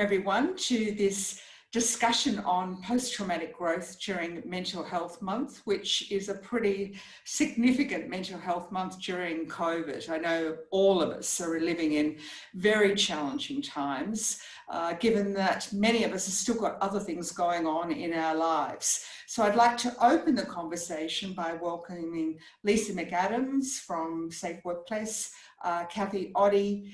everyone to this discussion on post-traumatic growth during Mental Health Month, which is a pretty significant mental health month during COVID. I know all of us are living in very challenging times, given that many of us have still got other things going on in our lives. So I'd like to open the conversation by welcoming Lisa McAdams from Safe Workplace, Kathy Oddie,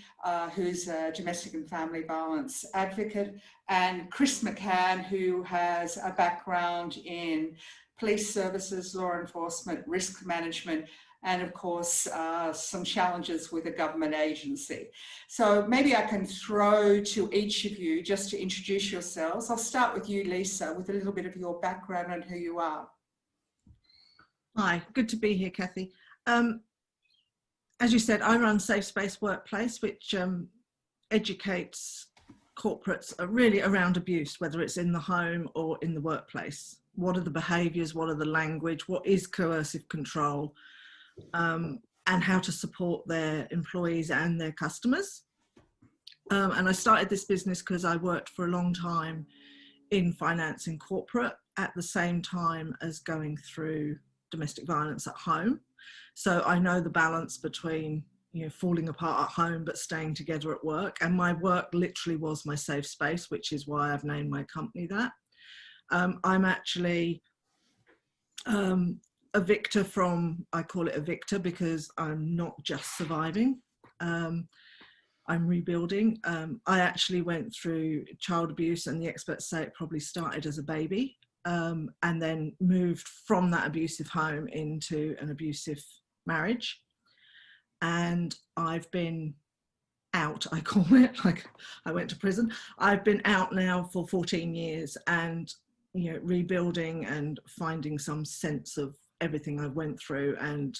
who's a domestic and family violence advocate, and Chris McCann, who has a background in police services, law enforcement, risk management, and of course, some challenges with a government agency. So maybe I can throw to each of you just to introduce yourselves. I'll start with you, Lisa, with a little bit of your background and who you are. Hi, good to be here, Kathy. As you said, I run Safe Space Workplace, which educates corporates really around abuse, whether it's in the home or in the workplace. What are the behaviours, what are the language, what is coercive control, and how to support their employees and their customers. And I started this business because I worked for a long time in finance and corporate at the same time as going through domestic violence at home. So I know the balance between, you know, falling apart at home but staying together at work. And my work literally was my safe space, which is why I've named my company that. I'm actually a victor from, I call it a victor because I'm not just surviving. I'm rebuilding. I actually went through child abuse, and the experts say it probably started as a baby, and then moved from that abusive home into an abusive marriage. And I've been out, I call it, like I went to prison. I've been out now for 14 years and, you know, rebuilding and finding some sense of everything I went through, and,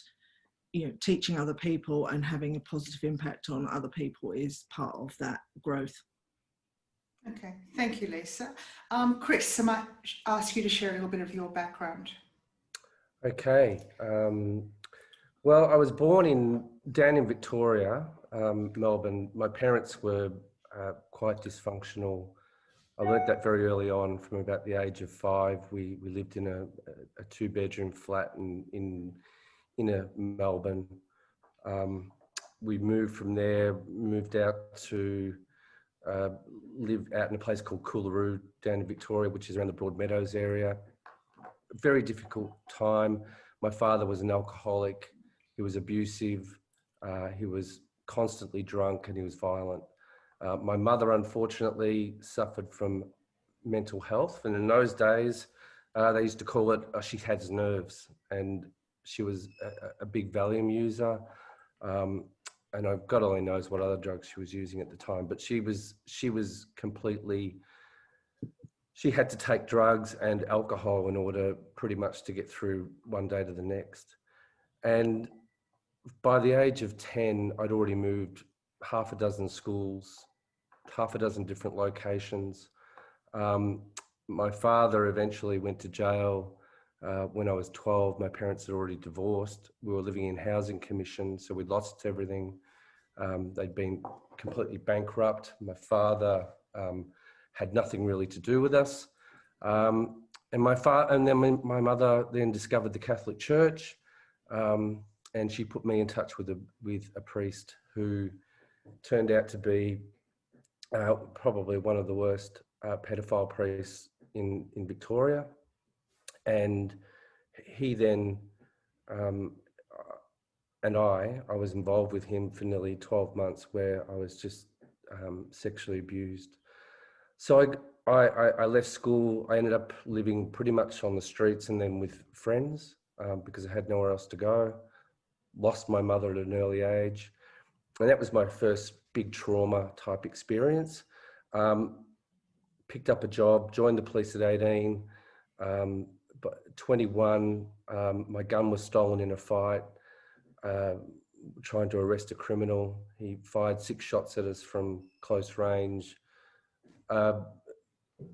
you know, teaching other people and having a positive impact on other people is part of that growth. Okay, thank you, Lisa. Chris, I might ask you to share a little bit of your background. Okay. Well, I was born down in Victoria, Melbourne. My parents were quite dysfunctional. I learned that very early on. From about the age of 5, we lived in a 2-bedroom flat in Melbourne. We moved from there, moved out to live out in a place called Coolaroo down in Victoria, which is around the Broadmeadows area. A very difficult time. My father was an alcoholic. He was abusive. He was constantly drunk, and he was violent. My mother, unfortunately, suffered from mental health, and in those days, they used to call it, she has nerves, and she was a big Valium user, and God only knows what other drugs she was using at the time, but she was completely, she had to take drugs and alcohol in order pretty much to get through one day to the next. And by the age of 10, I'd already moved half a dozen schools, half a dozen different locations. My father eventually went to jail when I was 12. My parents had already divorced. We were living in housing commission, so we'd lost everything. They'd been completely bankrupt. My father had nothing really to do with us. And then my mother then discovered the Catholic Church, and she put me in touch with a priest who turned out to be probably one of the worst pedophile priests in Victoria. And he then, and I was involved with him for nearly 12 months, where I was just sexually abused. So I left school. I ended up living pretty much on the streets and then with friends because I had nowhere else to go. Lost my mother at an early age. And that was my first big trauma type experience. Picked up a job, joined the police at 18. But 21, my gun was stolen in a fight, trying to arrest a criminal. He fired 6 shots at us from close range.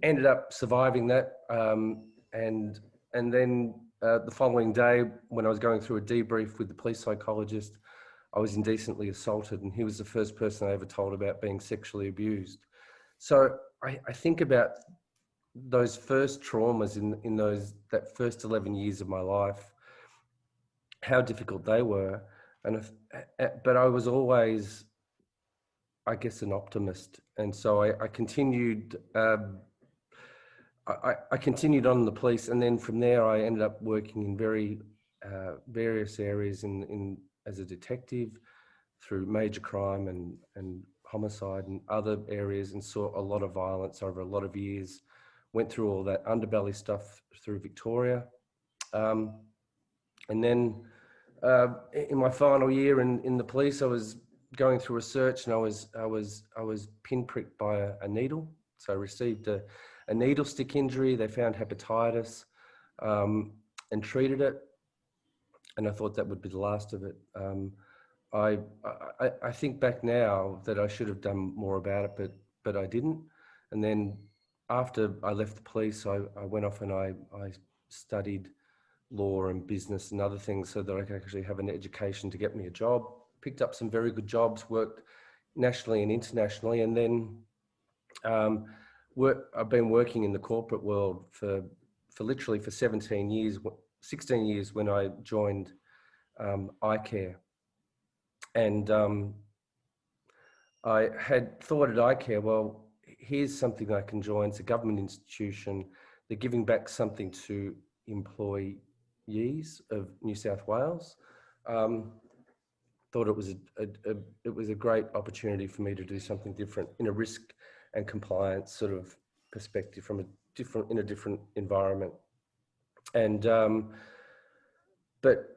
Ended up surviving that. And then the following day, when I was going through a debrief with the police psychologist, I was indecently assaulted, and he was the first person I ever told about being sexually abused. So I think about those first traumas in that first 11 years of my life, how difficult they were. But I was always, I guess, an optimist. And so I continued, I continued on in the police. And then from there, I ended up working in various areas as a detective through major crime and homicide and other areas, and saw a lot of violence over a lot of years. Went through all that underbelly stuff through Victoria. And then in my final year in the police, I was going through research, and I was pinpricked by a needle. So I received a needle stick injury. They found hepatitis and treated it. And I thought that would be the last of it. I think back now that I should have done more about it, but I didn't. And then after I left the police, I went off and I studied law and business and other things so that I could actually have an education to get me a job. Picked up some very good jobs, worked nationally and internationally, and then I've been working in the corporate world for literally for 17 years, 16 years when I joined iCare. And I had thought at iCare, well, here's something I can join. It's a government institution. They're giving back something to employees of New South Wales. Thought it was a great opportunity for me to do something different in a risk and compliance sort of perspective from in a different environment. And but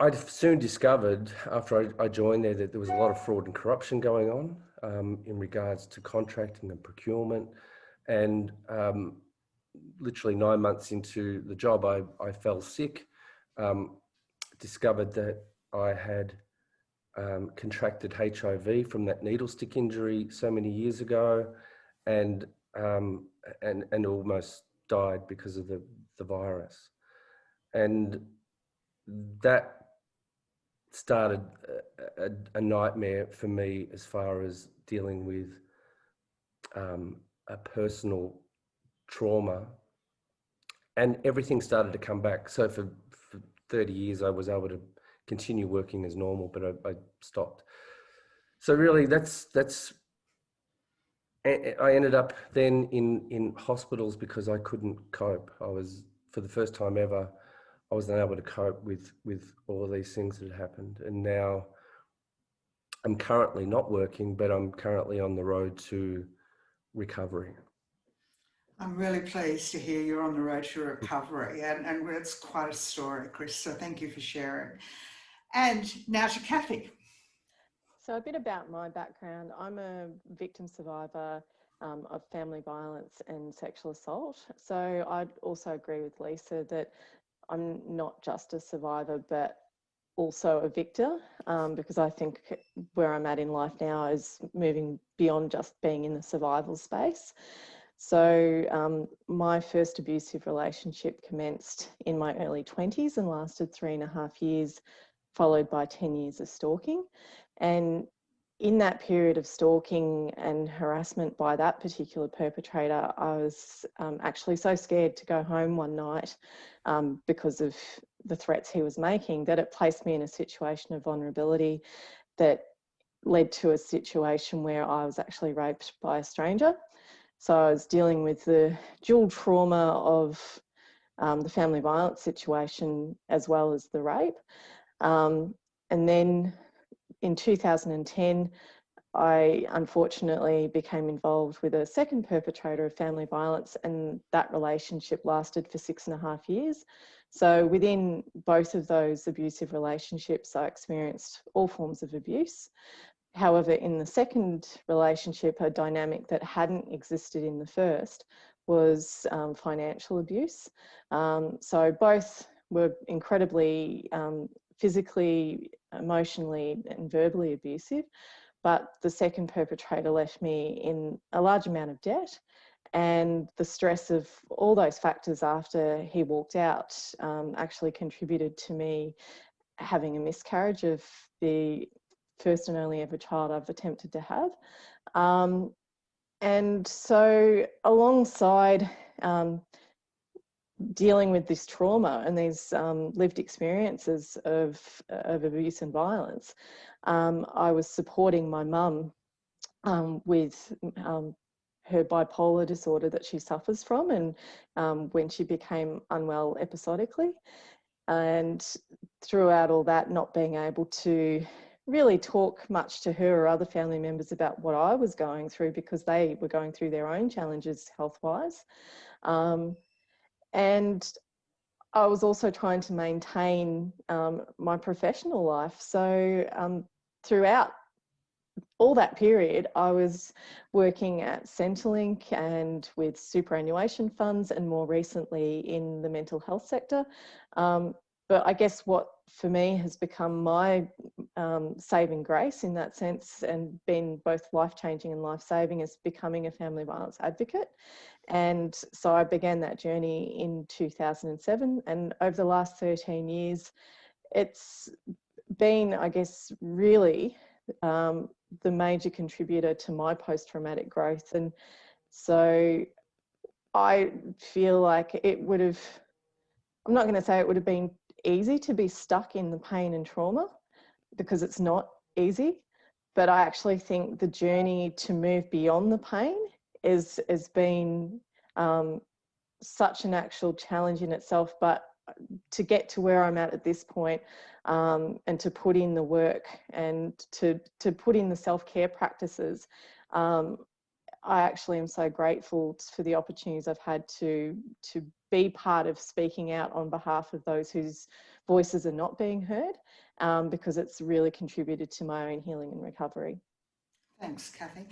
I soon discovered after I joined there that there was a lot of fraud and corruption going on in regards to contracting and procurement. And literally 9 months into the job, I fell sick, discovered that I had contracted HIV from that needle stick injury so many years ago, and almost died because of the virus. And that started a nightmare for me as far as dealing with a personal trauma, and everything started to come back. So for 30 years, I was able to continue working as normal, but I stopped. So really, I ended up then in hospitals because I couldn't cope. For the first time ever, I wasn't able to cope with all these things that had happened. And now I'm currently not working, but I'm currently on the road to recovery. I'm really pleased to hear you're on the road to recovery, and it's quite a story, Chris, so thank you for sharing. And now to Kathy. So a bit about my background. I'm a victim survivor of family violence and sexual assault. So I'd also agree with Lisa that I'm not just a survivor, but also a victor, because I think where I'm at in life now is moving beyond just being in the survival space. So my first abusive relationship commenced in my early 20s and lasted 3.5 years, followed by 10 years of stalking. And in that period of stalking and harassment by that particular perpetrator, I was actually so scared to go home one night because of the threats he was making, that it placed me in a situation of vulnerability that led to a situation where I was actually raped by a stranger. So I was dealing with the dual trauma of the family violence situation as well as the rape. And then in 2010, I unfortunately became involved with a second perpetrator of family violence, and that relationship lasted for 6.5 years. So within both of those abusive relationships, I experienced all forms of abuse. However, in the second relationship, a dynamic that hadn't existed in the first was financial abuse. So both were incredibly physically, emotionally and verbally abusive, but the second perpetrator left me in a large amount of debt, and the stress of all those factors after he walked out actually contributed to me having a miscarriage of the first and only ever child I've attempted to have. And so alongside dealing with this trauma and these lived experiences of abuse and violence, I was supporting my mum with her bipolar disorder that she suffers from, and when she became unwell episodically. And throughout all that, not being able to really talk much to her or other family members about what I was going through, because they were going through their own challenges health-wise. And I was also trying to maintain my professional life. So throughout all that period, I was working at Centrelink and with superannuation funds, and more recently in the mental health sector. But I guess what for me has become my saving grace in that sense, and been both life-changing and life-saving, is becoming a family violence advocate. And so I began that journey in 2007, and over the last 13 years, it's been, I guess, really the major contributor to my post-traumatic growth. And so I feel like it would have, I'm not going to say it would have been easy to be stuck in the pain and trauma, because it's not easy, but I actually think the journey to move beyond the pain has been such an actual challenge in itself. But to get to where I'm at this point, and to put in the work and to put in the self-care practices, I actually am so grateful for the opportunities I've had to be part of speaking out on behalf of those whose voices are not being heard, because it's really contributed to my own healing and recovery. Thanks, Kathy.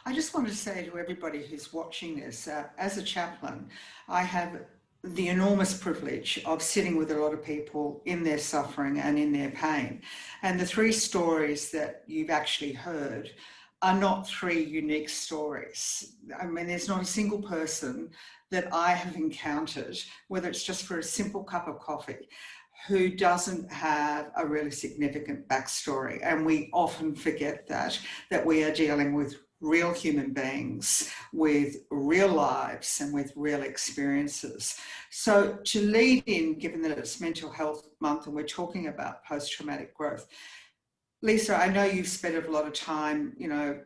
I just want to say to everybody who's watching this, as a chaplain, I have the enormous privilege of sitting with a lot of people in their suffering and in their pain. And the three stories that you've actually heard are not three unique stories. I mean, there's not a single person that I have encountered, whether it's just for a simple cup of coffee, who doesn't have a really significant backstory. And we often forget that we are dealing with real human beings with real lives and with real experiences. So to lead in, given that it's Mental Health Month and we're talking about post-traumatic growth, Lisa, I know you've spent a lot of time, you know,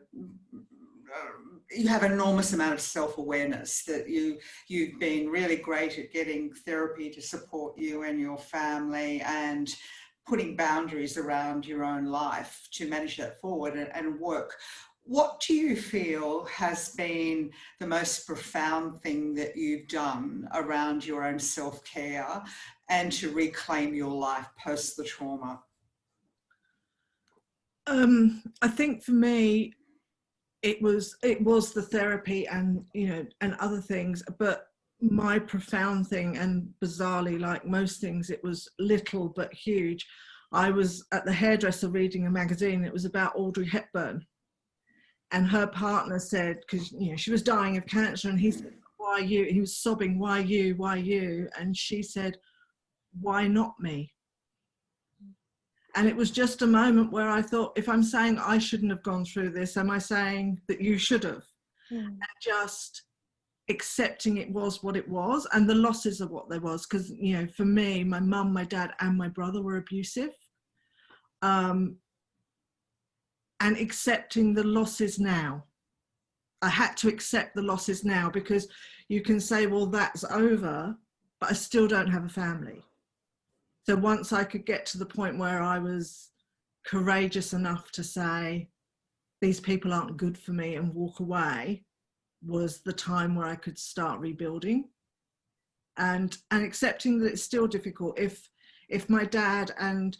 you have an enormous amount of self-awareness, that you've been really great at getting therapy to support you and your family, and putting boundaries around your own life to manage that forward and work. What do you feel has been the most profound thing that you've done around your own self-care and to reclaim your life post the trauma? I think for me, it was the therapy and, you know, and other things, but my profound thing, and bizarrely, like most things, it was little but huge. I was at the hairdresser reading a magazine. It was about Audrey Hepburn, and her partner said, because, you know, she was dying of cancer, and he said, "Why you?" He was sobbing, "Why you? Why you?" And she said, "Why not me?" And it was just a moment where I thought, if I'm saying I shouldn't have gone through this, am I saying that you should have? And just accepting it was what it was, and the losses are what they was. Because, you know, for me, my mum, my dad and my brother were abusive. And accepting the losses now. I had to accept the losses now, because you can say, well, that's over, but I still don't have a family. So once I could get to the point where I was courageous enough to say, these people aren't good for me, and walk away, was the time where I could start rebuilding. And accepting that it's still difficult. If my dad, and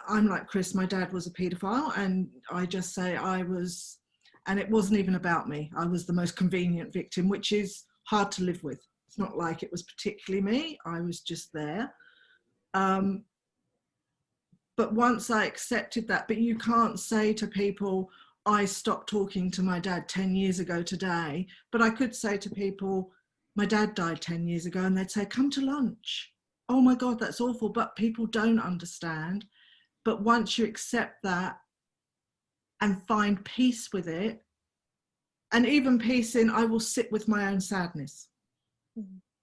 I'm like Chris, my dad was a paedophile, and I just say I was, and it wasn't even about me. I was the most convenient victim, which is hard to live with. It's not like it was particularly me. I was just there. But once I accepted that, but you can't say to people, I stopped talking to my dad 10 years ago today, but I could say to people, my dad died 10 years ago, and they'd say, come to lunch. Oh my God, that's awful. But people don't understand. But once you accept that and find peace with it, and even peace in, I will sit with my own sadness.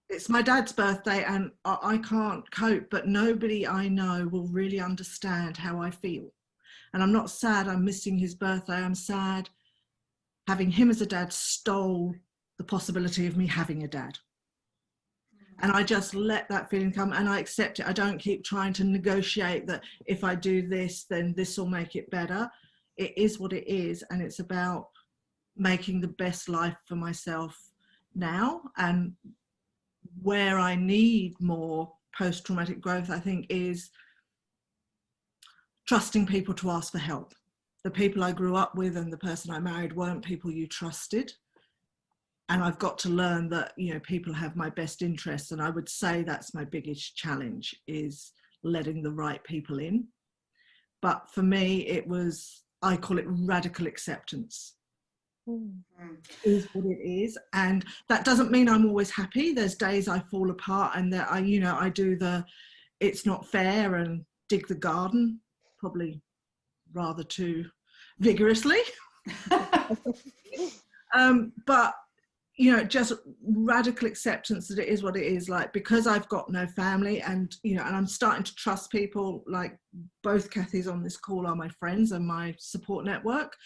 It's my dad's birthday and I can't cope, but nobody I know will really understand how I feel. And I'm not sad I'm missing his birthday. I'm sad having him as a dad stole the possibility of me having a dad. And I just let that feeling come and I accept it. I don't keep trying to negotiate that if I do this, then this will make it better. It is what it is. And it's about making the best life for myself now. And where I need more post-traumatic growth, I think, is trusting people to ask for help. The people I grew up with and the person I married weren't people you trusted. And I've got to learn that, you know, people have my best interests. And I would say that's my biggest challenge, is letting the right people in. But for me, it was, I call it radical acceptance. Is what it is. And that doesn't mean I'm always happy. There's days I fall apart and that I, you know, I do the, it's not fair and dig the garden, probably rather too vigorously. But, you know, just radical acceptance that it is what it is. Like, because I've got no family and, you know, and I'm starting to trust people, like both Kathys on this call are my friends and my support network.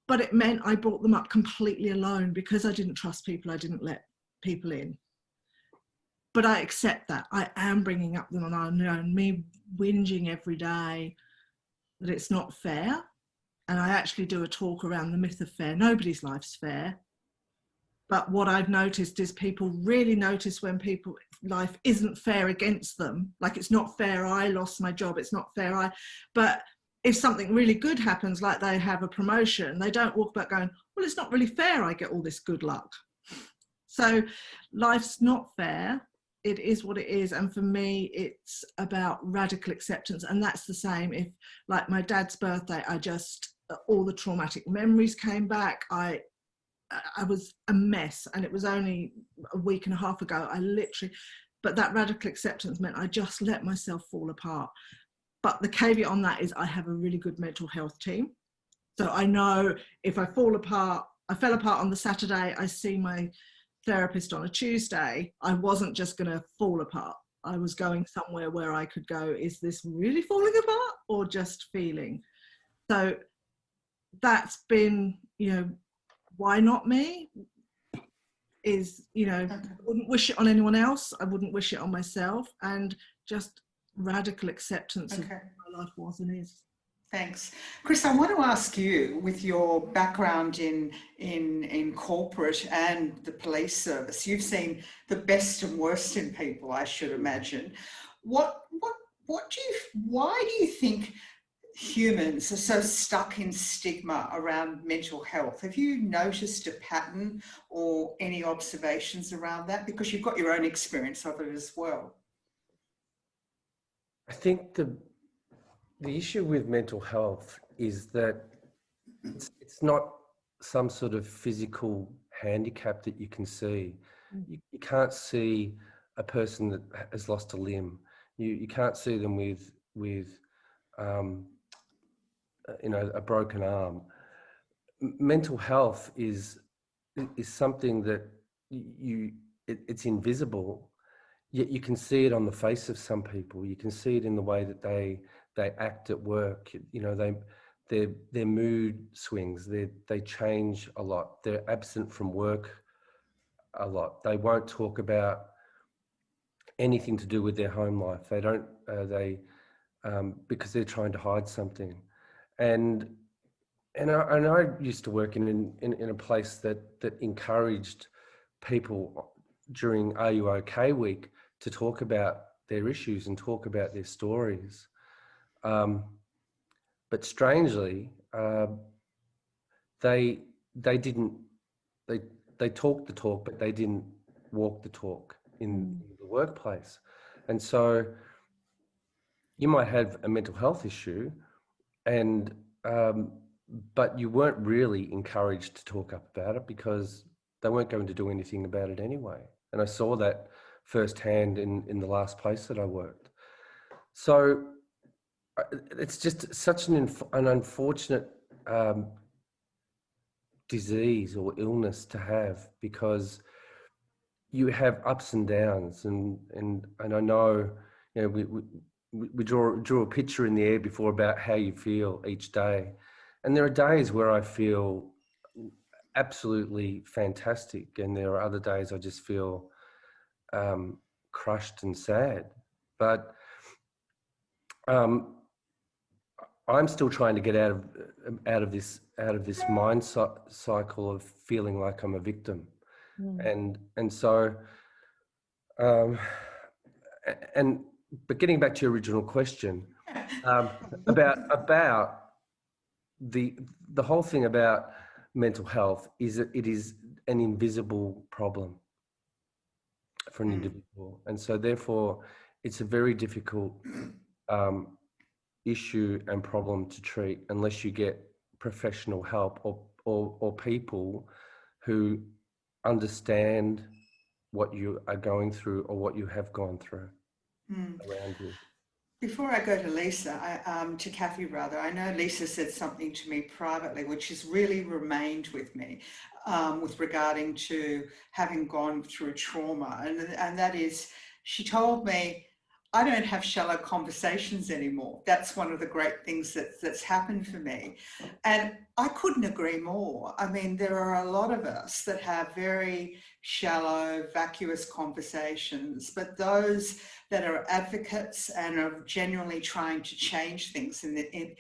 But it meant I brought them up completely alone because I didn't trust people. I didn't let people in. But I accept that. I am bringing up them on my own, me whinging every day that it's not fair. And I actually do a talk around the myth of fair. Nobody's life's fair. But what I've noticed is people really notice when people life isn't fair against them. Like, it's not fair I lost my job. It's not fair but if something really good happens, like they have a promotion, they don't walk back going, well, it's not really fair I get all this good luck. So life's not fair. It is what it is. And for me, it's about radical acceptance. And that's the same if, like my dad's birthday, all the traumatic memories came back. I was a mess, and it was only a week and a half ago. But that radical acceptance meant I just let myself fall apart. But the caveat on that is I have a really good mental health team. So I know if I fell apart on the Saturday, I see my therapist on a Tuesday, I wasn't just going to fall apart. I was going somewhere where I could go, is this really falling apart or just feeling? So that's been, you know, why not me? Is, you know, I wouldn't wish it on anyone else. I wouldn't wish it on myself. And just radical acceptance of what my life was and is. Thanks. Chris, I want to ask you, with your background in corporate and the police service, you've seen the best and worst in people, I should imagine. Why do you think humans are so stuck in stigma around mental health? Have you noticed a pattern or any observations around that? Because you've got your own experience of it as well. I think the issue with mental health is that it's not some sort of physical handicap that you can see. You can't see a person that has lost a limb. You can't see them with you know, a broken arm. Mental health is something that it's invisible. Yet you can see it on the face of some people. You can see it in the way that they act at work. You know, their mood swings. They change a lot. They're absent from work a lot. They won't talk about anything to do with their home life. They don't. Because they're trying to hide something. And I used to work in a place that encouraged people during Are You OK Week to talk about their issues and talk about their stories. But strangely, they talked the talk, but they didn't walk the talk in the workplace. And so you might have a mental health issue, and but you weren't really encouraged to talk up about it because they weren't going to do anything about it anyway. And I saw that firsthand in the last place that I worked. So it's just such an unfortunate disease or illness to have, because you have ups and downs, and I know, you know, we drew a picture in the air before about how you feel each day, and there are days where I feel absolutely fantastic, and there are other days I just feel crushed and sad. But I'm still trying to get out of this mind cycle of feeling like I'm a victim, and so but getting back to your original question about the whole thing about mental health is that it is an invisible problem for an individual, and so therefore it's a very difficult issue and problem to treat unless you get professional help or people who understand what you are going through or what you have gone through around you. Before I go to Lisa, to Kathy rather, I know Lisa said something to me privately, which has really remained with me with regarding to having gone through trauma. And that is, she told me, I don't have shallow conversations anymore. That's one of the great things that's happened for me. And I couldn't agree more. I mean, there are a lot of us that have very shallow, vacuous conversations, but those that are advocates and are genuinely trying to change things in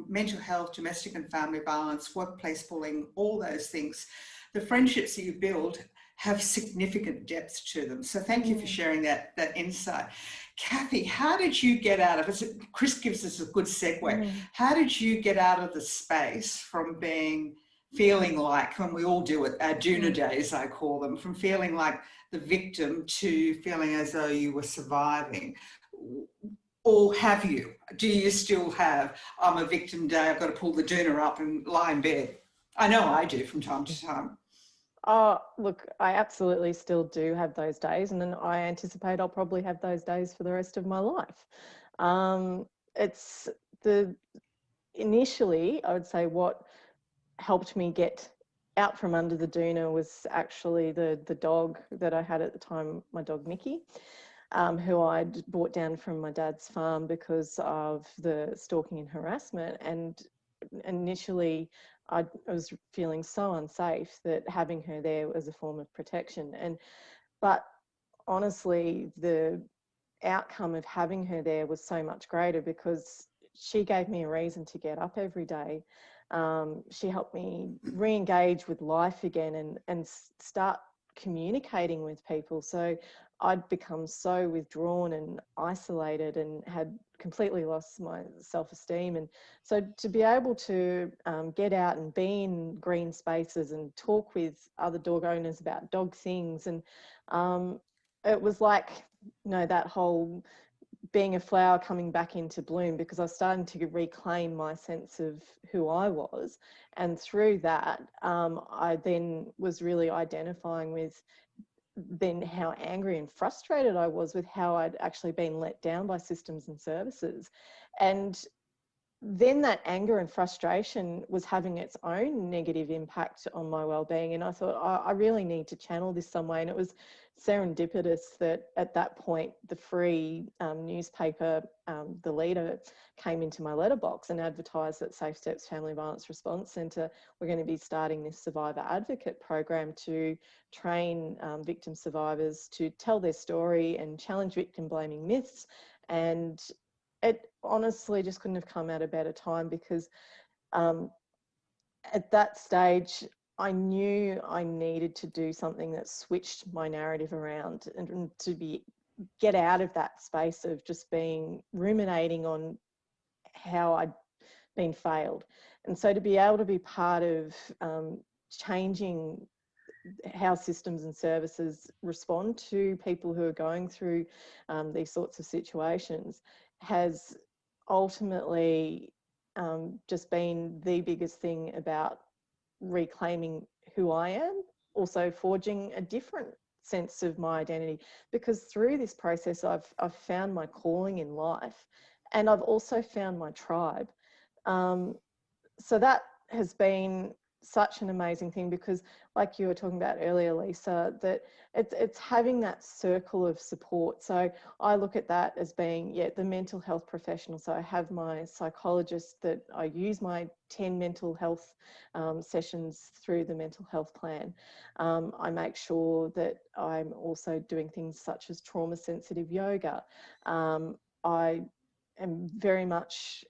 mental health, domestic and family violence, workplace bullying, all those things, the friendships that you build have significant depth to them. So thank you for sharing that insight. Kathy, how did you get out of it? Chris gives us a good segue. How did you get out of the space from feeling like, when we all do it, our doona days, I call them, from feeling like the victim to feeling as though you were surviving? Or have you? Do you still have, I'm a victim day, I've got to pull the doona up and lie in bed? I know I do from time to time. Oh, look, I absolutely still do have those days, and then I anticipate I'll probably have those days for the rest of my life. Initially, I would say what helped me get out from under the doona was actually the dog that I had at the time, my dog Mickey, who I'd brought down from my dad's farm because of the stalking and harassment. And initially, I was feeling so unsafe that having her there was a form of protection. But honestly, the outcome of having her there was so much greater because she gave me a reason to get up every day. She helped me re-engage with life again and start communicating with people. So I'd become so withdrawn and isolated and had completely lost my self-esteem. And so to be able to get out and be in green spaces and talk with other dog owners about dog things, and it was like, you know, that whole being a flower coming back into bloom, because I was starting to reclaim my sense of who I was. And through that, I then was really identifying with then how angry and frustrated I was with how I'd actually been let down by systems and services. And then that anger and frustration was having its own negative impact on my well-being. And I thought, I really need to channel this some way. And it was serendipitous that at that point, the free newspaper, The Leader, came into my letterbox and advertised that Safe Steps Family Violence Response Centre were going to be starting this survivor advocate program to train victim survivors to tell their story and challenge victim blaming myths. And it honestly just couldn't have come at a better time, because at that stage, I knew I needed to do something that switched my narrative around and to get out of that space of just being ruminating on how I'd been failed. And so to be able to be part of changing how systems and services respond to people who are going through these sorts of situations has ultimately just been the biggest thing about reclaiming who I am, also forging a different sense of my identity, because through this process I've found my calling in life, and I've also found my tribe. So that has been such an amazing thing, because like you were talking about earlier, Lisa, that it's having that circle of support. So I look at that as being, yeah, the mental health professional. So I have my psychologist that I use my 10 mental health sessions through the mental health plan. I make sure that I'm also doing things such as trauma sensitive yoga. I am very much,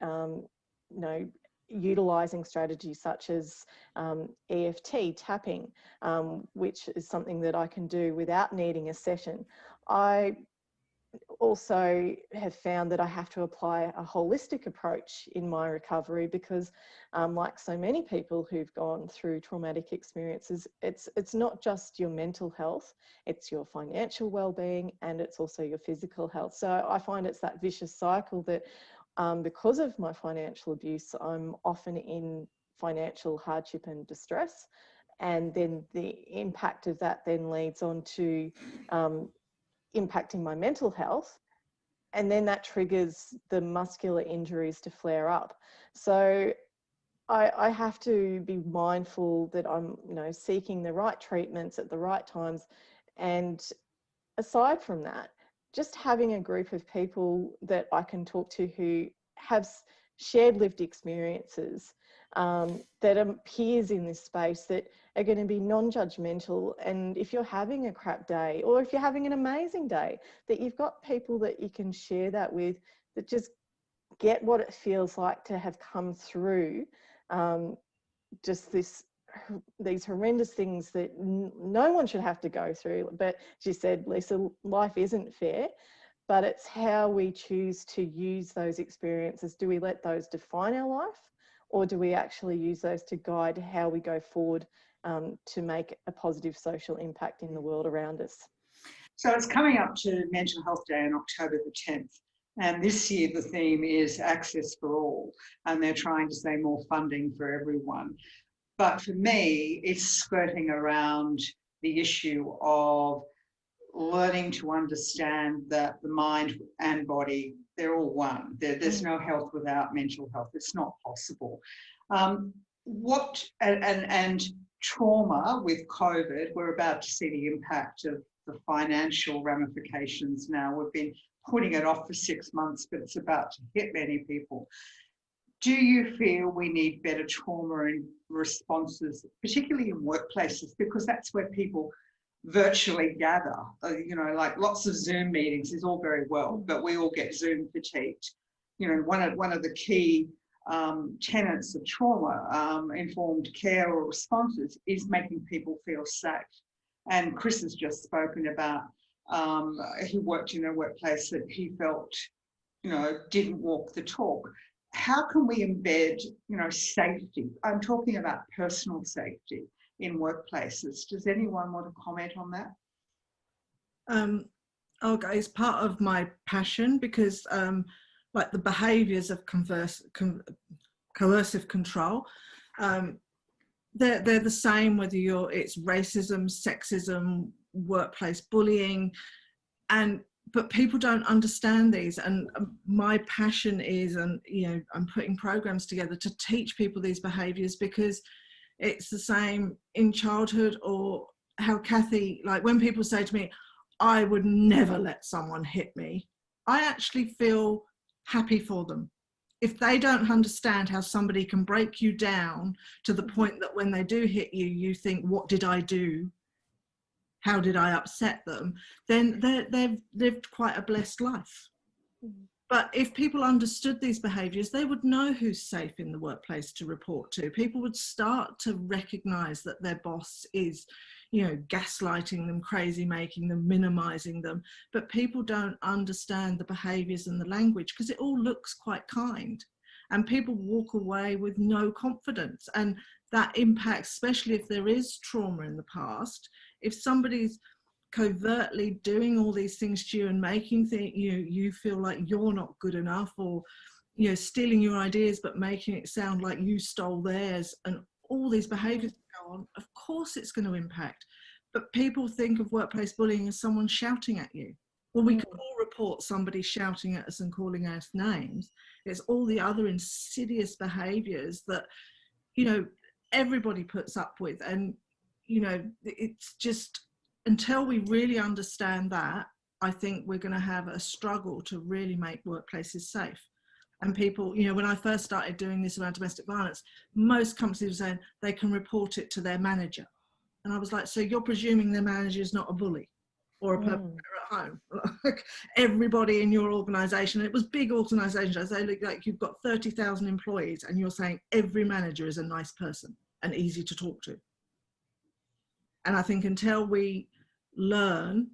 utilising strategies such as EFT, tapping, which is something that I can do without needing a session. I also have found that I have to apply a holistic approach in my recovery because, like so many people who've gone through traumatic experiences, it's not just your mental health, it's your financial well-being, and it's also your physical health. So I find it's that vicious cycle that because of my financial abuse, I'm often in financial hardship and distress. And then the impact of that then leads on to impacting my mental health. And then that triggers the muscular injuries to flare up. So I have to be mindful that I'm, seeking the right treatments at the right times. And aside from that, just having a group of people that I can talk to who have shared lived experiences, that are peers in this space that are going to be non-judgmental. And if you're having a crap day or if you're having an amazing day, that you've got people that you can share that with, that just get what it feels like to have come through just these horrendous things that no one should have to go through. But as you said, Lisa, life isn't fair, but it's how we choose to use those experiences. Do we let those define our life, or do we actually use those to guide how we go forward to make a positive social impact in the world around us? So it's coming up to Mental Health Day on October the 10th. And this year the theme is access for all. And they're trying to say more funding for everyone. But for me, it's skirting around the issue of learning to understand that the mind and body, they're all one. There's no health without mental health. It's not possible. And trauma with COVID, we're about to see the impact of the financial ramifications now. We've been putting it off for 6 months, but it's about to hit many people. Do you feel we need better trauma responses, particularly in workplaces, because that's where people virtually gather? Like lots of Zoom meetings is all very well, but we all get Zoom fatigued. One of the key tenets of trauma-informed care or responses is making people feel safe. And Chris has just spoken about he worked in a workplace that he felt, didn't walk the talk. How can we embed, safety? I'm talking about personal safety in workplaces. Does anyone want to comment on that? Okay, it's part of my passion because like the behaviours of coercive control, they're the same whether it's racism, sexism, workplace bullying, but people don't understand these. And my passion is, I'm putting programs together to teach people these behaviours, because it's the same in childhood, or how Kathy, like when people say to me, I would never let someone hit me, I actually feel happy for them. If they don't understand how somebody can break you down to the point that when they do hit you, you think, what did I do? How did I upset them? Then they've lived quite a blessed life. But if people understood these behaviours, they would know who's safe in the workplace to report to. People would start to recognise that their boss is, gaslighting them, crazy making them, minimising them. But people don't understand the behaviours and the language because it all looks quite kind. And people walk away with no confidence. And that impacts, especially if there is trauma in the past. If somebody's covertly doing all these things to you and making you feel like you're not good enough, or stealing your ideas but making it sound like you stole theirs, and all these behaviours go on, of course it's going to impact. But people think of workplace bullying as someone shouting at you. Well, we can all report somebody shouting at us and calling us names. It's all the other insidious behaviours that everybody puts up with. And, you know, it's just, until we really understand that, I think we're going to have a struggle to really make workplaces safe. And people, you know, when I first started doing this around domestic violence, most companies were saying they can report it to their manager. And I was like, so you're presuming their manager is not a bully or a perpetrator at home? Like, everybody in your organisation, it was big organisations, I say, look, like you've got 30,000 employees and you're saying every manager is a nice person and easy to talk to. And I think until we learn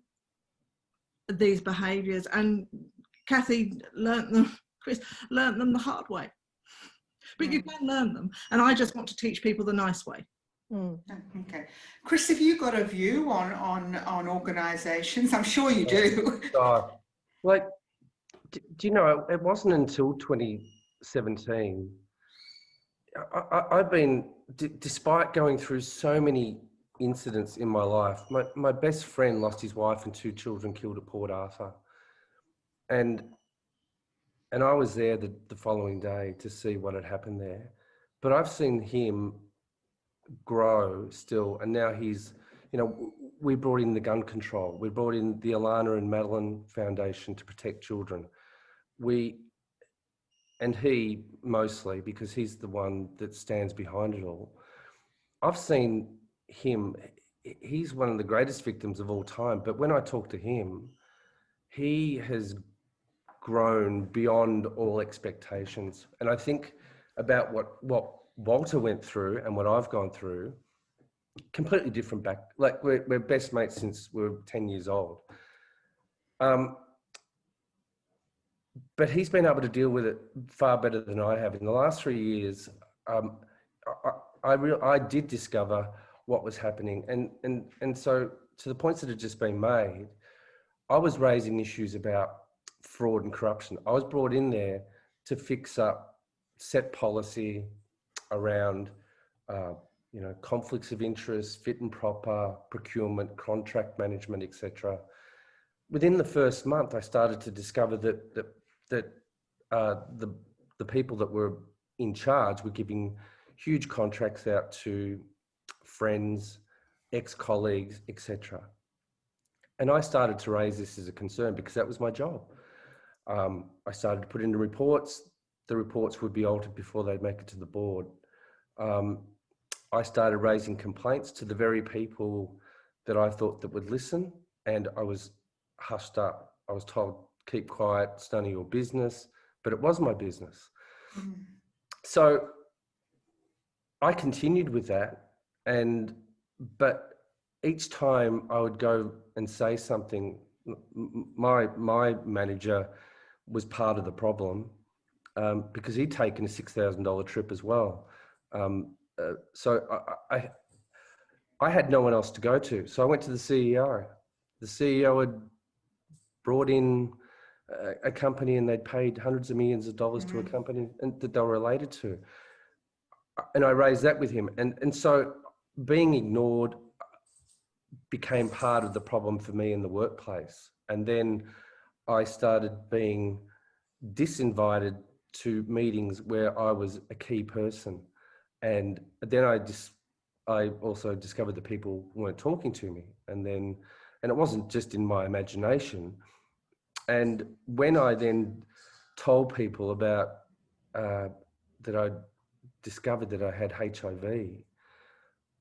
these behaviours, and Kathy learnt them, Chris learnt them the hard way, but you can learn them, and I just want to teach people the nice way. Okay, Chris, have you got a view on organisations? I'm sure you do. Like, do you know, it wasn't until 2017. I've been, despite going through so many incidents in my life, my best friend lost his wife and 2 children killed at Port Arthur, and I was there the following day to see what had happened there. But I've seen him grow still, and now he's, you know, we brought in the gun control, we brought in the Alannah and Madeline Foundation to protect children. And he mostly, because he's the one that stands behind it all. I've seen him, he's one of the greatest victims of all time, but when I talk to him, he has grown beyond all expectations. And I think about what Walter went through and what I've gone through, completely different back. Like we're best mates since we were 10 years old. But he's been able to deal with it far better than I have. In the last 3 years, I did discover what was happening. And so to the points that have just been made, I was raising issues about fraud and corruption. I was brought in there to fix up, set policy around, you know, conflicts of interest, fit and proper, procurement, contract management, etc. Within the first month, I started to discover that the people that were in charge were giving huge contracts out to friends, ex-colleagues, etc. And I started to raise this as a concern because that was my job. I started to put into reports. The reports would be altered before they'd make it to the board. I started raising complaints to the very people that I thought that would listen, and I was hushed up. I was told, keep quiet, it's none of your business, but it was my business. So I continued with that, but each time I would go and say something, my manager was part of the problem, because he'd taken a $6,000 trip as well. So I had no one else to go to. So I went to the CEO. The CEO had brought in a company and they'd paid hundreds of millions of dollars to a company and that they were related to. And I raised that with him. And so being ignored became part of the problem for me in the workplace. And then I started being disinvited to meetings where I was a key person. And then I also discovered that people weren't talking to me. And it wasn't just in my imagination. And when I then told people about that I discovered that I had HIV,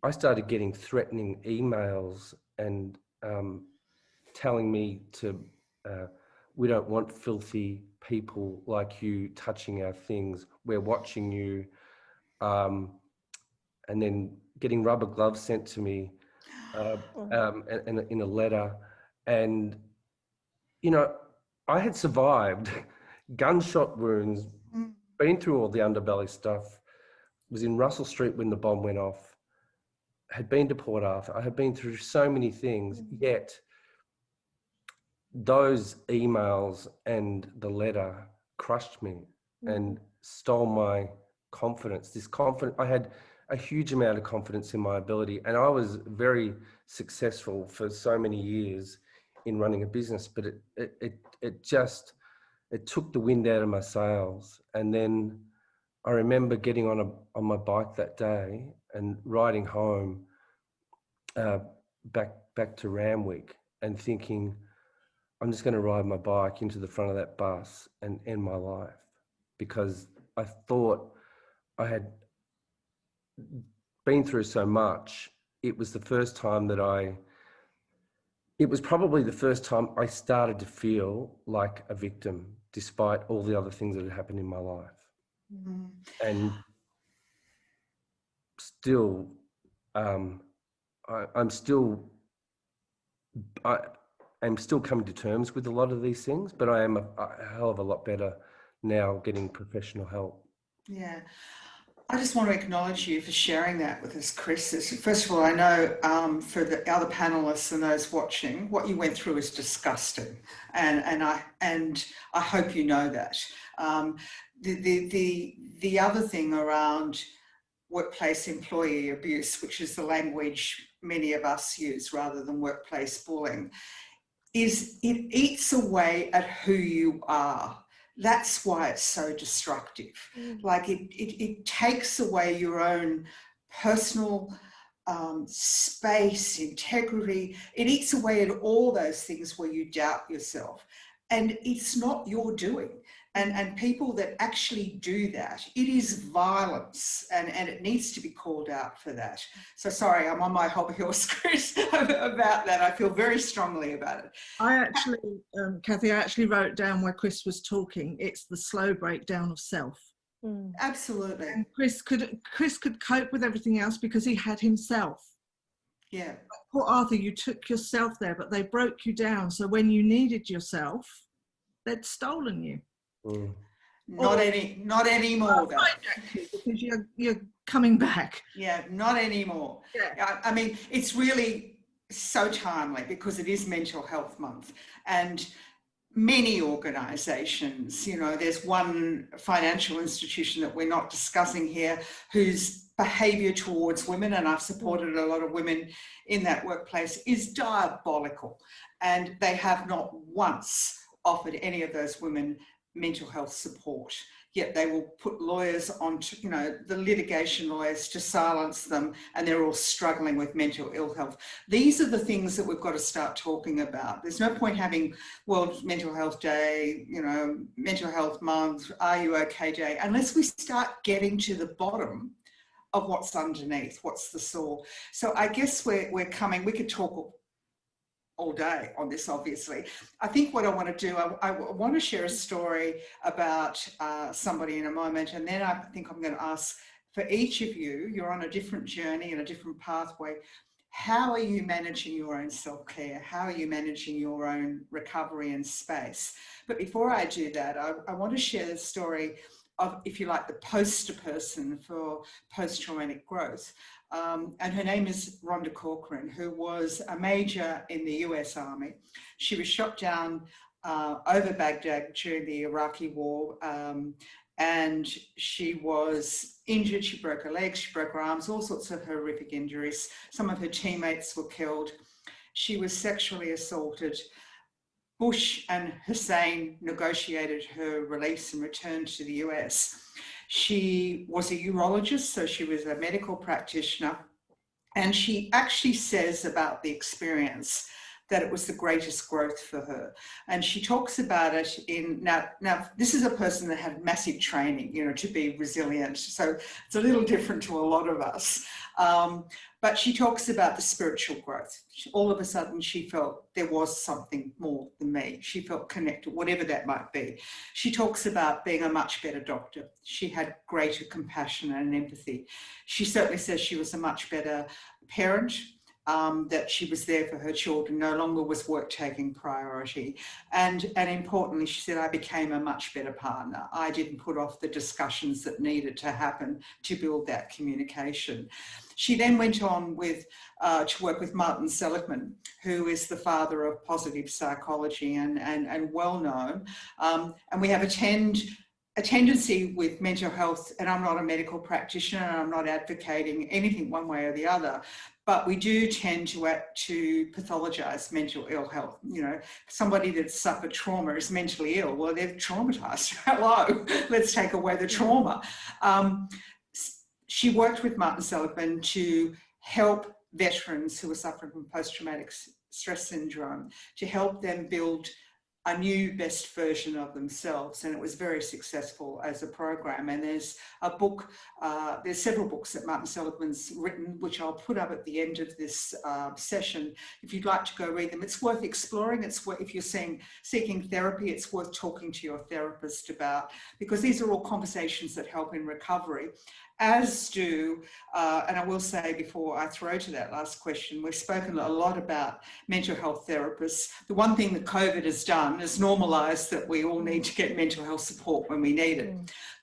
I started getting threatening emails and telling me to, we don't want filthy people like you touching our things. We're watching you. And then getting rubber gloves sent to me and in a letter. And, you know, I had survived gunshot wounds, been through all the underbelly stuff, was in Russell Street when the bomb went off, had been to Port Arthur. I had been through so many things, yet those emails and the letter crushed me and stole my confidence. I had a huge amount of confidence in my ability, and I was very successful for so many years in running a business, but it took the wind out of my sails. And then I remember getting on my bike that day and riding home back to Randwick and thinking, I'm just going to ride my bike into the front of that bus and end my life, because I thought I had been through so much. It was the first time that it was probably the first time I started to feel like a victim, despite all the other things that had happened in my life. Mm. And still, I'm still coming to terms with a lot of these things, but I am a hell of a lot better now getting professional help. Yeah. I just want to acknowledge you for sharing that with us, Chris. First of all, I know for the other panelists and those watching, what you went through is disgusting, and I hope you know that. The other thing around workplace employee abuse, which is the language many of us use rather than workplace bullying, is it eats away at who you are. That's why it's so destructive. Like it takes away your own personal space, integrity. It eats away at all those things where you doubt yourself. And it's not your doing. And people that actually do that, it is violence, and it needs to be called out for that. So sorry, I'm on my hobby horse, Chris, about that. I feel very strongly about it. I actually, Kathy, I actually wrote down where Chris was talking. It's the slow breakdown of self. Absolutely. And Chris could cope with everything else because he had himself. Yeah. Poor Arthur, you took yourself there, but they broke you down. So when you needed yourself, they'd stolen you. Not anymore though. Because you're coming back. Yeah, not anymore. Yeah. I mean, it's really so timely because it is Mental Health Month, and many organisations, you know, there's one financial institution that we're not discussing here whose behaviour towards women, and I've supported a lot of women in that workplace, is diabolical, and they have not once offered any of those women mental health support, yet they will put lawyers on, you know, the litigation lawyers to silence them, and they're all struggling with mental ill health. These are the things that we've got to start talking about. There's no point having World Mental Health Day, you know, Mental Health Month, Are You OK Day, unless we start getting to the bottom of what's underneath, what's the sore. So I guess we could talk all day on this, obviously. I think what I want to do, I want to share a story about somebody in a moment, and then I think I'm going to ask for each of you, you're on a different journey and a different pathway. How are you managing your own self-care? How are you managing your own recovery and space? But before I do that, I want to share the story of, if you like, the poster person for post-traumatic growth. And her name is Rhonda Corcoran, who was a major in the US Army. She was shot down over Baghdad during the Iraqi war, and she was injured. She broke her legs, she broke her arms, all sorts of horrific injuries. Some of her teammates were killed. She was sexually assaulted. Bush and Hussein negotiated her release and returned to the US. She was a urologist, so she was a medical practitioner, and she actually says about the experience that it was the greatest growth for her. And she talks about it in, now this is a person that had massive training, you know, to be resilient. So it's a little different to a lot of us. But she talks about the spiritual growth. All of a sudden she felt there was something more than me. She felt connected, whatever that might be. She talks about being a much better doctor. She had greater compassion and empathy. She certainly says she was a much better parent, that she was there for her children, no longer was work taking priority. And importantly, she said, I became a much better partner. I didn't put off the discussions that needed to happen to build that communication. She then went on with to work with Martin Seligman, who is the father of positive psychology and well known. And we have a tendency with mental health, and I'm not a medical practitioner and I'm not advocating anything one way or the other, but we do tend to pathologise mental ill health. You know, somebody that suffered trauma is mentally ill. Well, they're traumatised. Hello, let's take away the trauma. she worked with Martin Seligman to help veterans who were suffering from post-traumatic stress syndrome, to help them build a new best version of themselves, and it was very successful as a program. And there's a book, there's several books that Martin Seligman's written, which I'll put up at the end of this session. If you'd like to go read them, it's worth exploring. It's worth, if you're seeking therapy, it's worth talking to your therapist about, because these are all conversations that help in recovery. As do, and I will say before I throw to that last question, we've spoken a lot about mental health therapists. The one thing that COVID has done is normalised that we all need to get mental health support when we need it.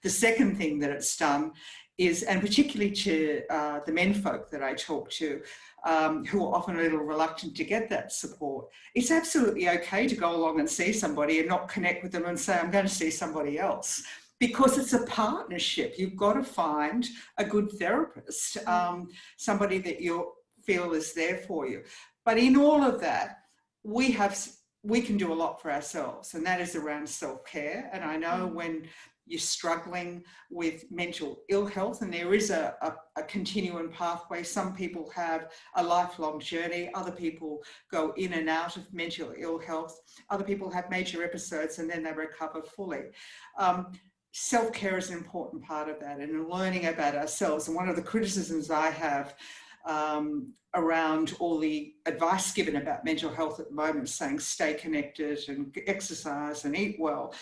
The second thing that it's done is, and particularly to the men folk that I talk to, who are often a little reluctant to get that support, it's absolutely okay to go along and see somebody and not connect with them and say, I'm going to see somebody else. Because it's a partnership. You've got to find a good therapist, somebody that you feel is there for you. But in all of that, we can do a lot for ourselves, and that is around self-care. And I know when you're struggling with mental ill health, and there is a continuum pathway. Some people have a lifelong journey. Other people go in and out of mental ill health. Other people have major episodes and then they recover fully. Self-care is an important part of that, and learning about ourselves. And one of the criticisms I have around all the advice given about mental health at the moment, saying stay connected and exercise and eat well.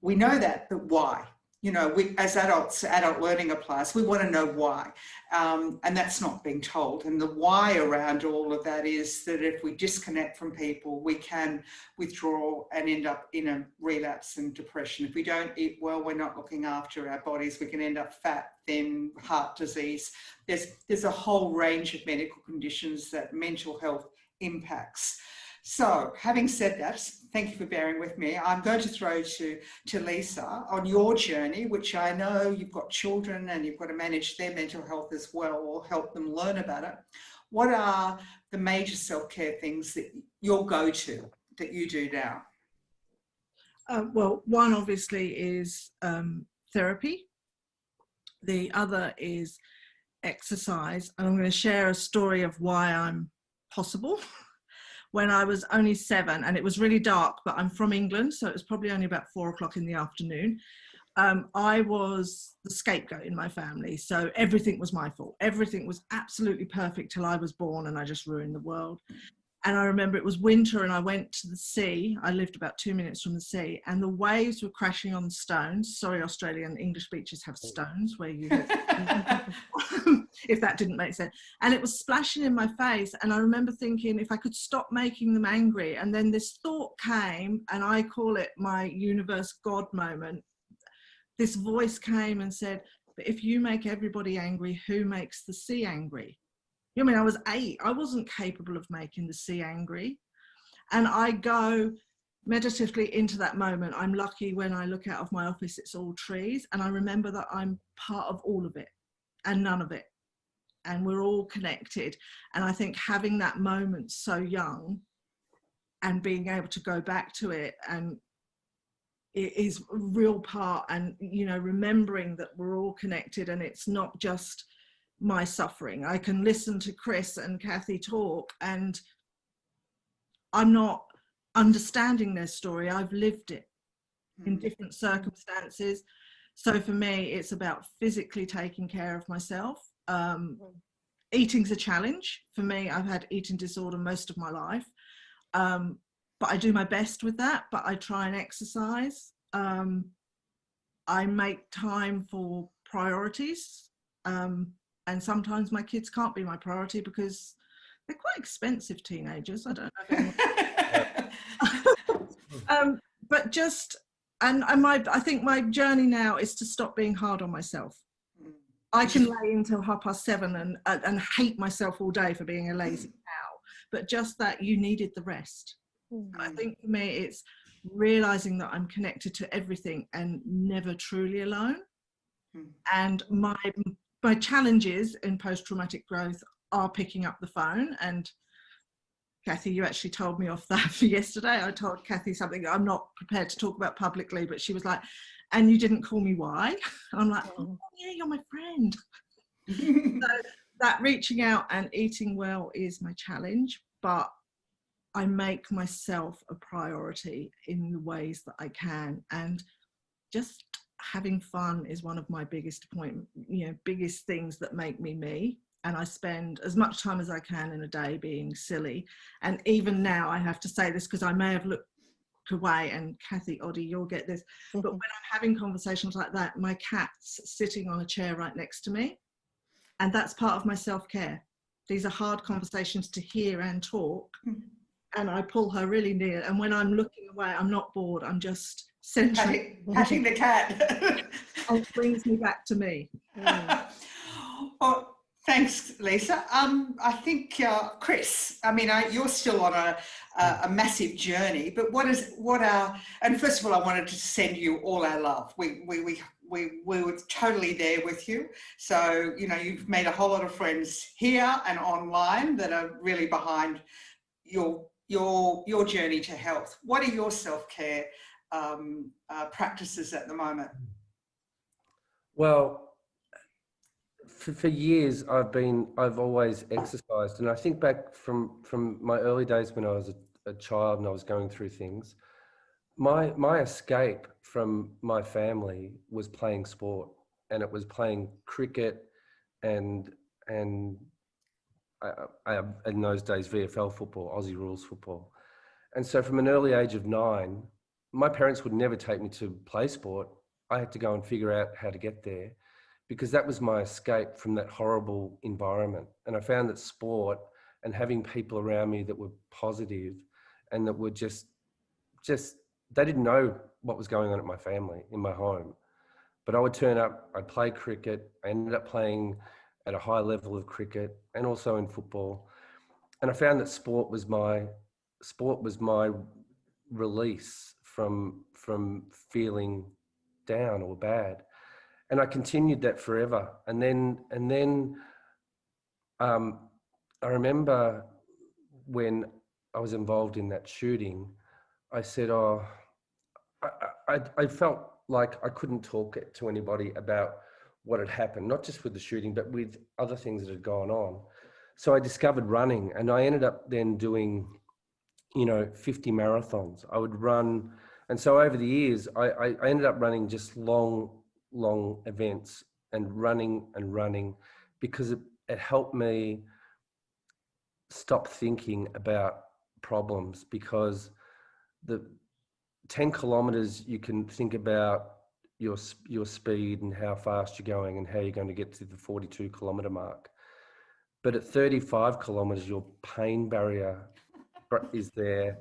We know that, but why? You know, we, as adults, adult learning applies. We want to know why, and that's not being told. And the why around all of that is that if we disconnect from people, we can withdraw and end up in a relapse and depression. If we don't eat well, we're not looking after our bodies. We can end up fat, thin, heart disease. There's a whole range of medical conditions that mental health impacts. So, having said that, thank you for bearing with me. I'm going to throw to Lisa on your journey, which I know you've got children and you've got to manage their mental health as well, or help them learn about it. What are the major self-care things that your go-to that you do now? Well, one obviously is therapy. The other is exercise. And I'm going to share a story of why I'm possible. When I was only 7, and it was really dark, but I'm from England, so it was probably only about 4 o'clock in the afternoon. I was the scapegoat in my family, so everything was my fault. Everything was absolutely perfect till I was born, and I just ruined the world. And I remember it was winter and I went to the sea. I lived about 2 minutes from the sea, and the waves were crashing on stones. Sorry, Australian English beaches have stones where you live. If that didn't make sense. And it was splashing in my face. And I remember thinking, if I could stop making them angry. And then this thought came, and I call it my universe God moment. This voice came and said, but if you make everybody angry, who makes the sea angry? You know, I mean, I was 8. I wasn't capable of making the sea angry. And I go meditatively into that moment. I'm lucky when I look out of my office, it's all trees. And I remember that I'm part of all of it and none of it. And we're all connected. And I think having that moment so young and being able to go back to it, and it is a real part. And, you know, remembering that we're all connected and it's not just my suffering. I can listen to Chris and Kathy talk and I'm not understanding their story. I've lived it in different circumstances. So for me, it's about physically taking care of myself. Eating's a challenge for me. I've had eating disorder most of my life, but I do my best with that. But I try and exercise. I make time for priorities, and sometimes my kids can't be my priority because they're quite expensive teenagers. I don't know if but just, and I think my journey now is to stop being hard on myself. I can lay until 7:30 and hate myself all day for being a lazy cow, but just that you needed the rest. I think for me, it's realizing that I'm connected to everything and never truly alone. And my challenges in post-traumatic growth are picking up the phone. And Kathy, you actually told me off that for yesterday. I told Kathy something I'm not prepared to talk about publicly, but she was like, and you didn't call me why? And I'm like, oh yeah, you're my friend. So that reaching out and eating well is my challenge, but I make myself a priority in the ways that I can, and just having fun is one of my biggest biggest things that make me me. And I spend as much time as I can in a day being silly. And even now, I have to say this because I may have looked away, and Kathy, Oddie, you'll get this, but when I'm having conversations like that, my cat's sitting on a chair right next to me, and that's part of my self-care. These are hard conversations to hear and talk, and I pull her really near, and when I'm looking away, I'm not bored, I'm just centering. Patting the cat. And it brings me back to me. Well, thanks, Lisa. I think, Chris, I mean, you're still on a massive journey, but and first of all, I wanted to send you all our love. We were totally there with you. So, you know, you've made a whole lot of friends here and online that are really behind your journey to health. What are your self-care practices at the moment? Well, for years I've always exercised, and I think back from my early days when I was a child and I was going through things. My escape from my family was playing sport, and it was playing cricket and I in those days VFL football, Aussie rules football. And so from an early age of 9, my parents would never take me to play sport. I had to go and figure out how to get there, because that was my escape from that horrible environment. And I found that sport and having people around me that were positive and that were just they didn't know what was going on at my family, in my home. But I would turn up, I'd play cricket. I ended up playing at a high level of cricket and also in football. And I found that sport was my release from feeling down or bad. And I continued that forever. And then I remember when I was involved in that shooting, I said, I felt like I couldn't talk to anybody about what had happened, not just with the shooting, but with other things that had gone on. So I discovered running, and I ended up then doing, 50 marathons. I would run. And so over the years, I ended up running just long events and running because it helped me stop thinking about problems, because the 10 kilometers, you can think about your speed and how fast you're going and how you're going to get to the 42 kilometer mark. But at 35 kilometers, your pain barrier is there,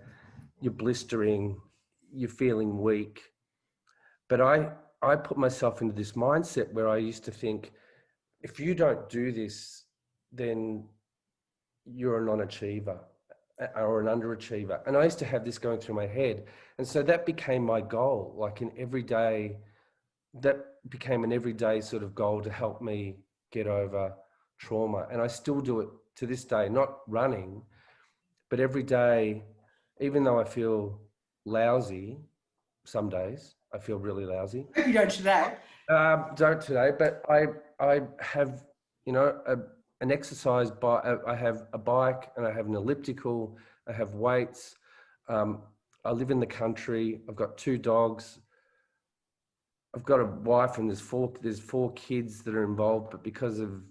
you're blistering, you're feeling weak. But I put myself into this mindset where I used to think, if you don't do this, then you're a non-achiever or an underachiever. And I used to have this going through my head. And so that became my goal, like that became an everyday sort of goal to help me get over trauma. And I still do it to this day, not running, but every day, even though I feel lousy, some days I feel really lousy. You don't today. Don't today, but I have, an exercise bike. I have a bike and I have an elliptical. I have weights. I live in the country. I've got 2 dogs. I've got a wife, and there's four kids that are involved. But because of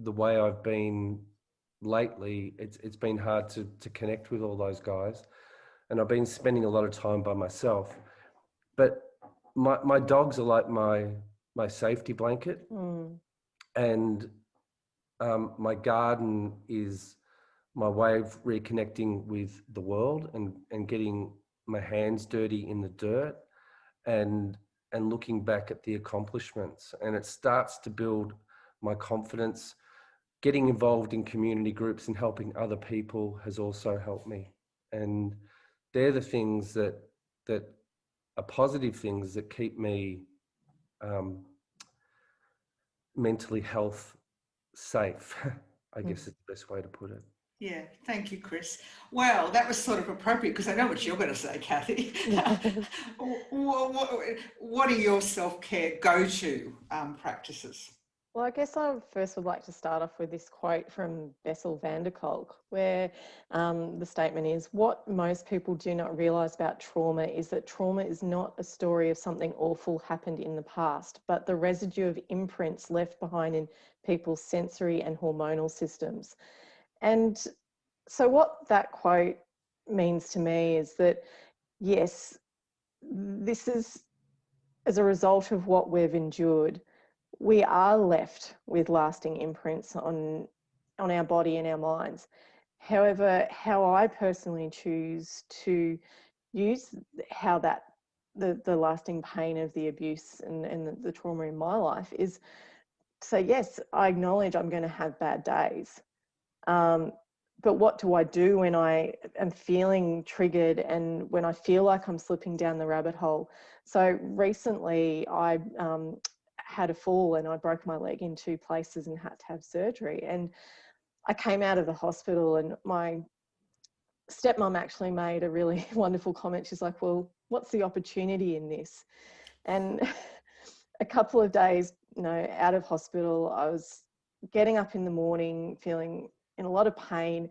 the way I've been lately, it's been hard to connect with all those guys, and I've been spending a lot of time by myself. But my dogs are like my safety blanket, and my garden is my way of reconnecting with the world and getting my hands dirty in the dirt and looking back at the accomplishments. And it starts to build my confidence. Getting involved in community groups and helping other people has also helped me. And they're the things that are positive things that keep me mentally health safe, I guess is the best way to put it. Yeah, thank you, Chris. Well, that was sort of appropriate because I know what you're going to say, Kathy. What are your self-care go-to practices? Well, I guess I first would like to start off with this quote from Bessel van der Kolk, where the statement is, what most people do not realise about trauma is that trauma is not a story of something awful happened in the past, but the residue of imprints left behind in people's sensory and hormonal systems. And so what that quote means to me is that, yes, this is as a result of what we've endured. We are left with lasting imprints on our body and our minds. However, how I personally choose to use how that the lasting pain of the abuse and the trauma in my life is to say, yes, I acknowledge I'm going to have bad days. But what do I do when I am feeling triggered and when I feel like I'm slipping down the rabbit hole? So recently I had a fall and I broke my leg in 2 places and had to have surgery. And I came out of the hospital and my stepmom actually made a really wonderful comment. She's like, well, what's the opportunity in this? And a couple of days, out of hospital, I was getting up in the morning feeling in a lot of pain,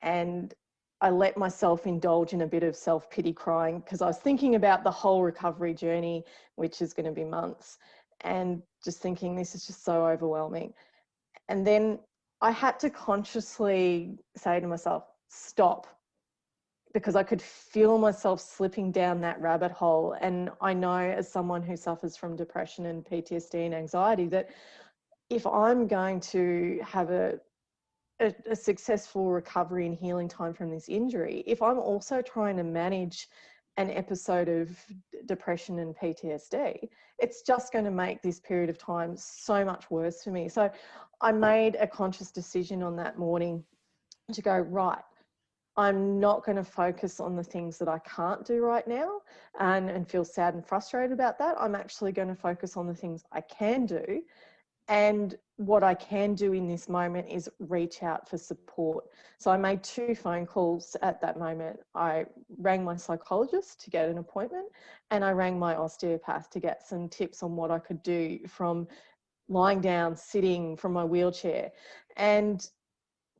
and I let myself indulge in a bit of self-pity crying because I was thinking about the whole recovery journey, which is going to be months, and just thinking this is just so overwhelming. And then I had to consciously say to myself, stop, because I could feel myself slipping down that rabbit hole. And I know, as someone who suffers from depression and PTSD and anxiety, that if I'm going to have a successful recovery and healing time from this injury, if I'm also trying to manage an episode of depression and PTSD, it's just going to make this period of time so much worse for me. So I made a conscious decision on that morning to go, right, I'm not going to focus on the things that I can't do right now and feel sad and frustrated about that. I'm actually going to focus on the things I can do. And what I can do in this moment is reach out for support. So I made 2 phone calls at that moment. I rang my psychologist to get an appointment, and I rang my osteopath to get some tips on what I could do, from lying down, sitting, from my wheelchair. And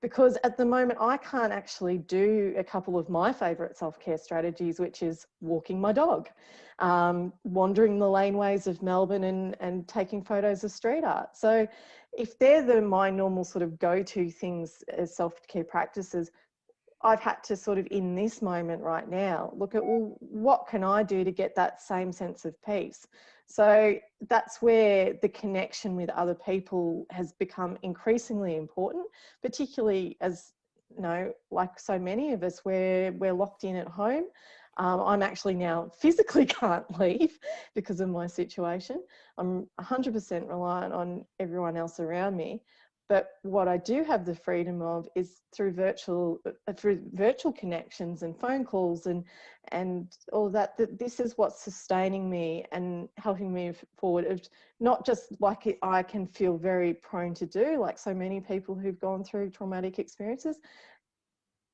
because at the moment I can't actually do a couple of my favourite self-care strategies, which is walking my dog, wandering the laneways of Melbourne and taking photos of street art. So if they're my normal sort of go-to things as self-care practices, I've had to sort of, in this moment right now, look at, well, what can I do to get that same sense of peace? So that's where the connection with other people has become increasingly important, particularly as, like so many of us, we're locked in at home. I'm actually now physically can't leave because of my situation. I'm 100% reliant on everyone else around me. But what I do have the freedom of is through virtual connections and phone calls and all that, this is what's sustaining me and helping me forward. It's not just like I can feel very prone to do, like so many people who've gone through traumatic experiences.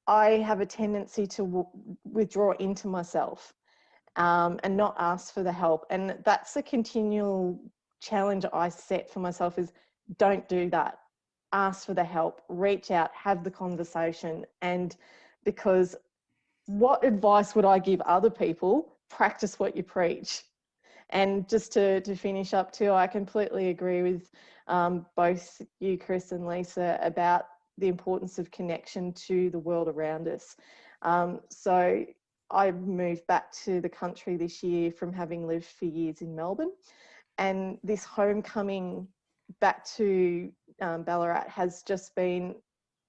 I have a tendency to withdraw into myself and not ask for the help. And that's a continual challenge I set for myself, is don't do that. Ask for the help, reach out, have the conversation. And because what advice would I give other people? Practice what you preach. And just to finish up too, I completely agree with both you, Chris, and Lisa, about the importance of connection to the world around us. So I moved back to the country this year from having lived for years in Melbourne. And this homecoming back to Ballarat has just been,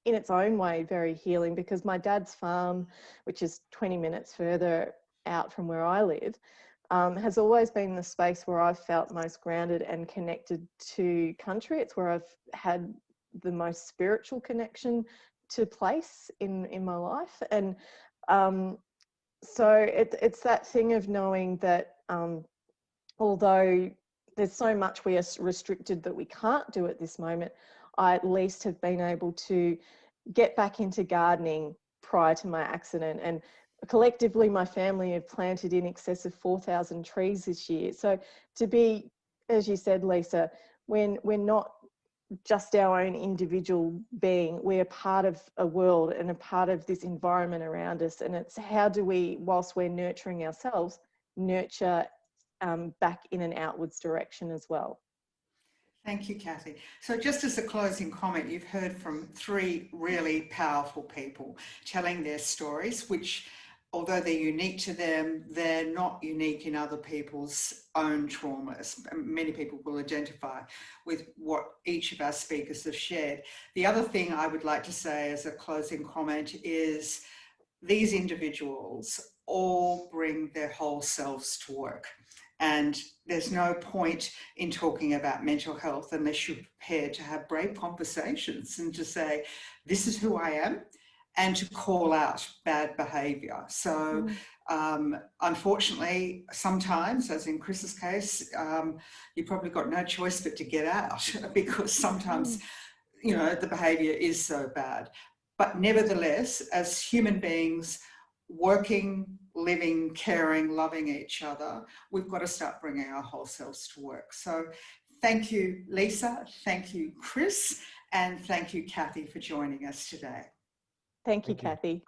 in its own way, very healing, because my dad's farm, which is 20 minutes further out from where I live, has always been the space where I've felt most grounded and connected to country. It's where I've had the most spiritual connection to place in my life. And so it's that thing of knowing that although there's so much we are restricted that we can't do at this moment, I at least have been able to get back into gardening prior to my accident. And collectively, my family have planted in excess of 4,000 trees this year. So to be, as you said, Lisa, when we're not just our own individual being. We're part of a world and a part of this environment around us. And it's how do we, whilst we're nurturing ourselves, nurture back in an outwards direction as well. Thank you, Kathy. So just as a closing comment, you've heard from 3 really powerful people telling their stories, which, although they're unique to them, they're not unique in other people's own traumas. Many people will identify with what each of our speakers have shared. The other thing I would like to say as a closing comment is these individuals all bring their whole selves to work. And there's no point in talking about mental health unless you're prepared to have brave conversations and to say, this is who I am, and to call out bad behaviour. So unfortunately, sometimes, as in Chris's case, you probably got no choice but to get out because sometimes, you know, the behaviour is so bad. But nevertheless, as human beings, working, living, caring, loving each other, we've got to start bringing our whole selves to work. So thank you, Lisa. Thank you, Chris. And thank you, Kathy, for joining us today. Thank you, Kathy.